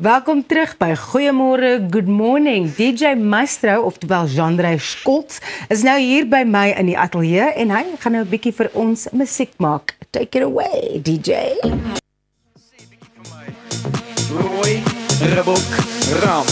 Welkom terug by Goeiemôre, Good Morning. DJ Maestro, oftewel Jean-André Scholtz, is nou hier by my in die ateljee en hy gaan nou 'n bietjie vir ons musiek maak. Take it away, DJ. Roy Rebok Ram.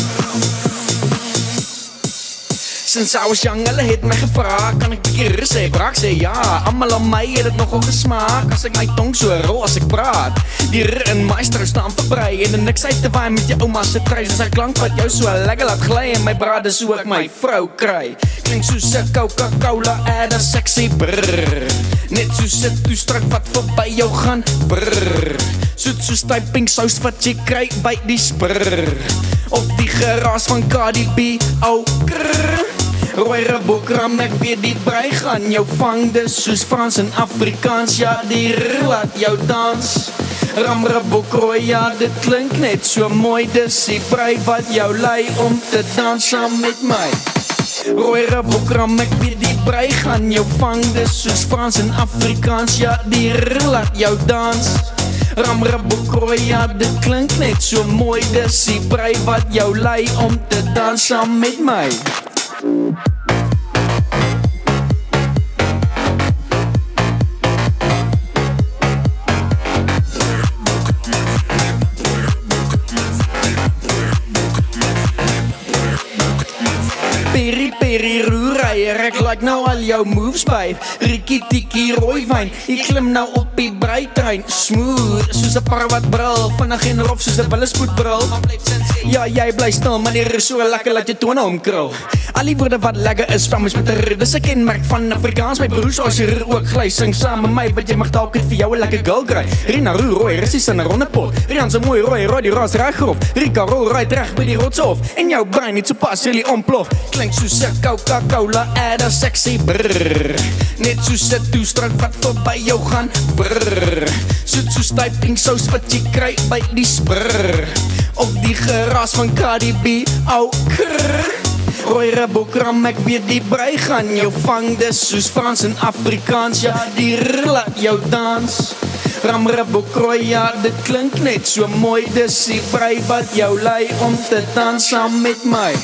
Since I was young, hulle het my gevra, kan ek bietjie rus hê? Ek sê ja, almal aan my het dit nogal gesmaak, as ek my tong so rol as ek praat. Die R in Maestro staan verbrei, en niks uit te waai met jou ouma se trui, soos 'n klank wat jou so lekker laat gly, en my brade so ek my vrou kry. Klink soos 'n Coca-Cola, add a sexy brrr. Net soos 'n toestrak wat verby jou gaan, brrr. Soet soos die pink saus wat jy kry by die sprrr. Of die geraas van Cardi B, au krrr. Roy Rebok Ram, ek weet die brei gaan jou vang, dis soos Frans en Afrikaans, ja die R laat jou dans. Ram Rebok Roy, ja dit klink net so mooi, dis die brei wat jou lei om te dans saam met my. Roy Rebok Ram, ek weet die brei gaan jou vang, dis soos Frans en Afrikaans, ja die R laat jou dans. Ram Rebok Roy, ja dit klink net so mooi, dis die brei wat jou lei om te dans saam met my. Peri peri roerreier, ek like nou al jou moves by Rikkie tikkie rooi wyn, ek klim nou op die breitrein. Smooth, soos 'n par wat brul, vinnig en rof soos 'n willespoed brul. Ja, jy bly stil, maar die is so lekker laat jy tone omkrul. Al die woorde wat lekker is, van ons met 'n R, dis 'n kenmerk van Afrikaans. My broers as jy R ook gly, sing saam met my, wat jy mag dalk vir jou 'n lekker girl kry. Rina roer rooi, russies in 'n ronde pot. Rian so mooi rooi, rooi die ras reggrof. Rika rol right reg by die rotshof, en jou brein net so pas really ontplof. Klink soos 'n Coca-Cola, add a sexy brrr. Net soos 'n toestrak wat verby jou gaan, brrr. Soet soos die pink saus wat jy kry by die sprrr. Of die geraas van Cardi B, au krrr. Roy Rebok Ram, ek weet die brei gaan jou vang, dis soos Frans en Afrikaans, ja die R laat jou dans. Ram Rebok Roy, ja dit klink net so mooi, dis die brei wat jou lei om te dans saam met my.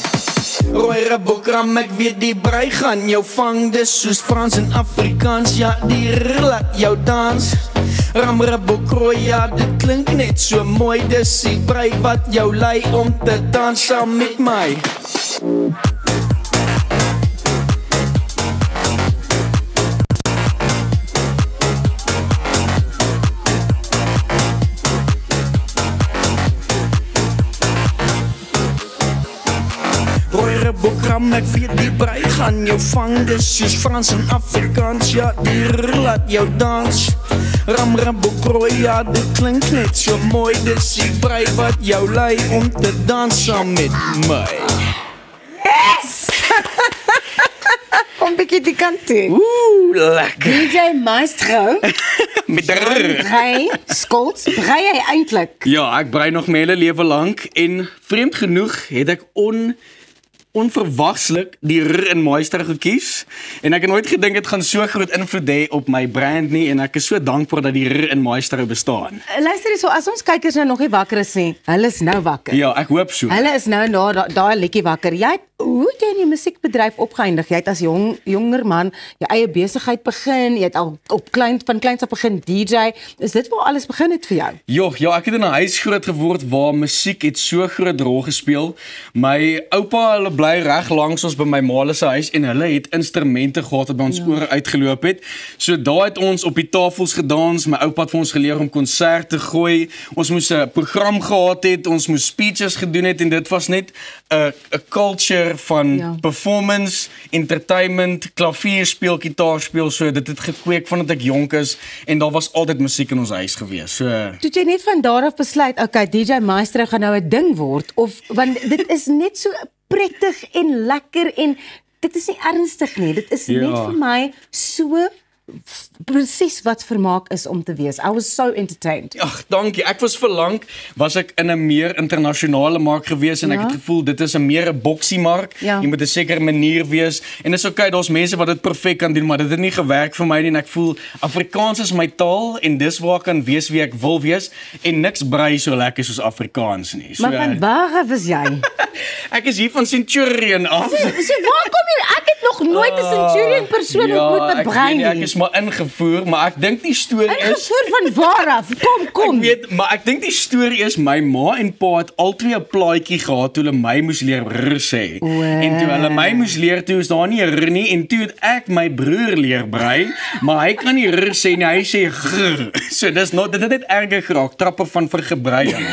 Roy Rebok Ram, ek weet die brei gaan jou vang, dis soos Frans en Afrikaans, ja die R laat jou dans. Ram Rebok Roy, ja dit klink net so mooi, dis die brei wat jou lei om te dans saam met my. Roy Rebok Ram, ek weet die brei gaan jou vang, dis soos Frans en Afrikaans, ja die R laat jou dans. Ram Rebok Roy, ja dit klink net so mooi, dis die brei wat jou lei om te dans saam met my. Yes! Kom bietjie die kant toe. Lekker. DJ Maestro, Met R. Brei Scholtz, brei hy eintlik? Ja, ek brei nog my hele lewe lank, en vreemd genoeg het ek onverwagslik die R in Maestro gekies, en ek het nooit gedink dit gaan so groot invloed hê op my brand nie, en ek is so dankbaar dat die R in Maestro bestaan. Luister hier, so as ons kykers nou nog nie wakker is nie, hulle is nou wakker. Ja, ek hoop so. Hulle is nou na daai liedjie wakker. Hoe het jy in die musiekbedryf opgeëindig? Jy het as jonger man jou eie besigheid begin, jy het al van kleins af begin DJ. Is dit waar alles begin het vir jou? Ja, ek het in 'n huis groot geword waar musiek het so groot rol gespeel. My oupa, hulle bly reg langs ons by my ma se huis, en hulle het instrumente gehad wat by ons ore uitgeloop het. So daar het ons op die tafels gedans, my oupa het vir ons geleer om konsert te gooi, ons moes 'n program gehad het, ons moes speeches gedoen het, en dit was net 'n culture van performance, entertainment, klavier speel, gitaar speel, so dit het gekweek vandat ek jonk is, en daar was altyd musiek in ons huis gewees. So Toe jy net van daar af besluit, okay, DJ Maestro gaan nou 'n ding word, of want dit is net so prettig en lekker, en dit is nie ernstig nie, dit is net vir my so presies wat vermaak is om te wees. I was so entertained. Ag, dankie. Ek was verlang, was ek in 'n meer internasionale mark gewees en ek het gevoel dit is 'n meer 'n boksiemark. Ja. Jy moet 'n sekere manier wees en dis okay, daar's mense wat dit perfek kan doen, maar dit het nie gewerk vir my nie en ek voel Afrikaans is my taal en dis waar ek kan wees wie ek wil wees en niks brei so lekker soos Afrikaans nie. So, Maar van waar was jy? ek is hier van Centurion af. So waar kom jy? Ek het nog nooit 'n Centurion persoon ontmoet wat brei nie. Ek is maar ingevoer, maar ek dink die storie is Ingevoer van waar af? Kom. Ek weet, maar ek dink die storie is my ma en pa het albei 'n plaatjie gehad toe hulle my moes leer rr sê. En toe hulle my moes leer, toe is daar nie 'n rr nie en toe het ek my broer leer brei, maar hy kan nie rr sê nie, hy sê grr. So dit het net erger geraak, trappe van vergebreiding.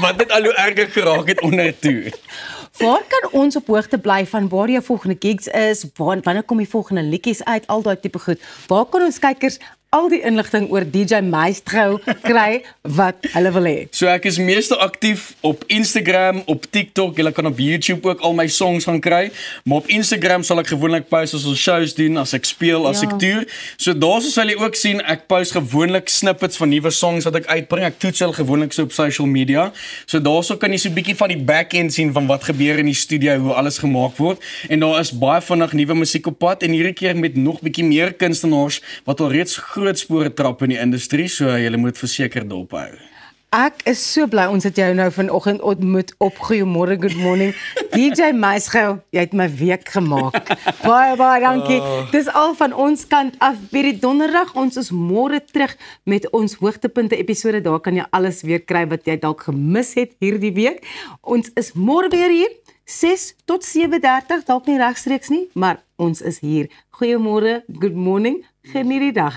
Wat dit al hoe erger geraak het ondertoe. Waar kan ons op hoogte bly van waar jou volgende gigs is? Wanneer kom die volgende liedjies uit? Al daai tipe goed. Waar kan ons kykers al die inligting oor DJ Maestro kry wat hulle wil hê? So ek is meeste aktief op Instagram, op TikTok, jy kan op YouTube ook al my songs gaan kry, maar op Instagram sal ek gewoonlik post as ons shows doen, as ek speel, as ek toer. So daar sal jy ook sien, ek post gewoonlik snippets van nuwe songs wat ek uitbring. Ek toets hulle gewoonlik so op social media. So daarso kan jy so 'n bietjie van die back-end sien van wat gebeur in die studio, hoe alles gemaak word. En daar is baie vinnig nuwe musiek op pad en hierdie keer met nog bietjie meer kunstenaars wat al reeds groot spore trap in die industrie, so jy moet verseker dophou. Ek is so bly ons het jou nou vanoggend ontmoet op Goeiemôre, Good Morning. DJ Maestro, jy het my week gemaak. Baie dankie. Dis al van ons kant af vir die donderdag. Ons is môre terug met ons hoogtepunte episode. Daar kan jy alles weer kry wat jy dalk gemis het hierdie week. Ons is môre weer hier 6 tot 7:30, dalk nie regstreeks nie, maar ons is hier. Goeiemôre, Good Morning. Geniet die dag.